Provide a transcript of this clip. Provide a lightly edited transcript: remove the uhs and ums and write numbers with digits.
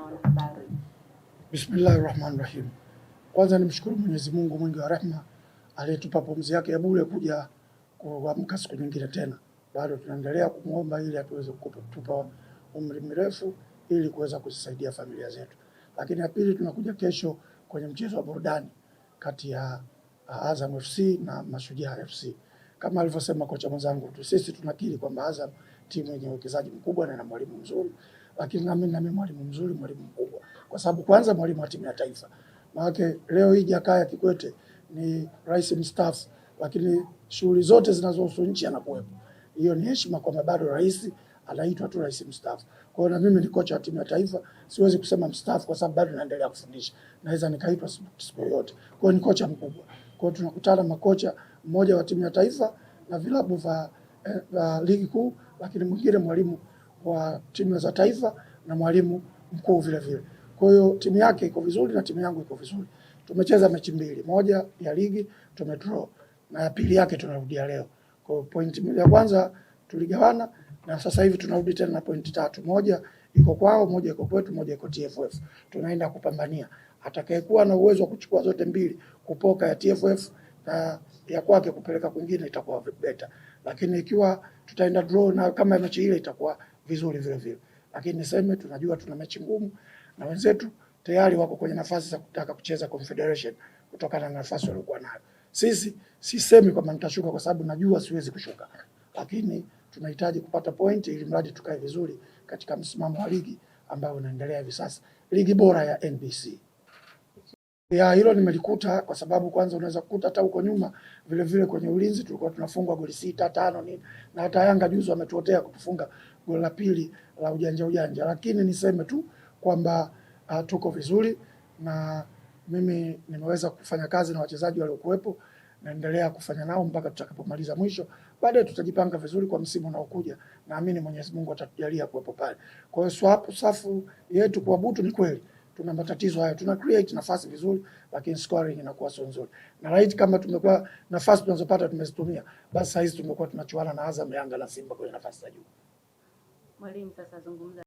wanahabari. Bismillahirrahmanirrahim. Kwanza nimshukuru Mwenyezi Mungu mwingi wa rehema aliyetupa pumzi yake ya bure kuja kuamka siku nyingine tena. Bado tunaendelea kumuomba ili atuweze kutupa umri mrefu ili kuweza kuzisaidia familia zetu. Lakini ya pili, tunakuja kesho kwenye mchezo wa burudani kati ya Azam FC na Mashujaa FC. Kama alivyosema kocha mwenzangu, sisi tunakiri kwamba Azam timu yenye uwekezaji mkubwa na mwalimu mzuri, lakini nami mwalimu mzuri, mwalimu mkubwa, kwa sababu kwanza mwalimu wa timu ya taifa. Maana leo hii Jakaya Kikwete ni rais mstaafu, lakini shughuli zote zinazohusu nchi anakuwepo. Hiyo ni heshima kwamba bado rais anaitwa tu rais mstaafu. Kwa hiyo na mimi ni kocha wa timu ya taifa, siwezi kusema mstaafu kwa sababu bado naendelea kufundisha. Naweza nikaitwa siku yote. Kwa hiyo ni kocha mkubwa. Kwa hiyo tunakutana makocha, mmoja wa timu ya taifa na vilabu vya ligi kuu, lakini mwingine mwalimu wa timu za taifa na mwalimu mkuu vile vile. Kwa hiyo timu yake iko vizuri na timu yangu iko vizuri. Tumecheza mechi mbili, moja ya ligi tumedraw na ya pili yake tunarudia leo. Kwa point ya kwanza tuligawana na sasa hivi tunarudi tena na pointi 3. Moja iko kwao, moja iko kwetu, moja iko TFF. Tunaenda kupambania. Atakayekuwa na uwezo wa kuchukua zote mbili, kupoka ya TFF na ya kwake kupeleka kwingine, itakuwa better. Lakini ikiwa tutaenda draw na kama mechi ile itakuwa vizuri vile vile. Lakini niseme tunajua tuna mechi ngumu na wenzetu tayari wako kwenye nafasi za kutaka kucheza Confederation kutokana na nafasi waliokuwa nayo. Sisi sisemi kwamba nitashuka kwa sababu najua siwezi kushuka. Lakini tunahitaji kupata point ili mradi tukae vizuri katika msimamo wa ligi ambao unaendelea hivi sasa. Ligi bora ya NBC. Ya hilo nimelikuta kwa sababu kwanza unaweza kukuta hata huko nyuma vile vile kwenye ulinzi tulikuwa tunafungwa goli 6, 5 nini. Na hata Yanga juzi wametuotea kutufunga goli la pili la ujanja. Lakini niseme tu kwamba tuko vizuri na mimi nimeweza kufanya kazi na wachezaji waliokuwepo, naendelea kufanya nao mpaka tutakapomaliza mwisho. Baadaye tutajipanga vizuri kwa msimu unaokuja. Naamini Mwenyezi Mungu atatujalia kuwepo pale. Kwa hiyo safu yetu kwa butu ni kweli tuna matatizo hayo, tuna create nafasi vizuri lakini scoring inakuwa sio nzuri. Na right kama tumekuwa nafasi tunazopata tumezitumia, basi sasa hizi tumekuwa tunachuana na Azam, Yanga na Simba kwenye nafasi za juu. Mwalimu, sasa zungumza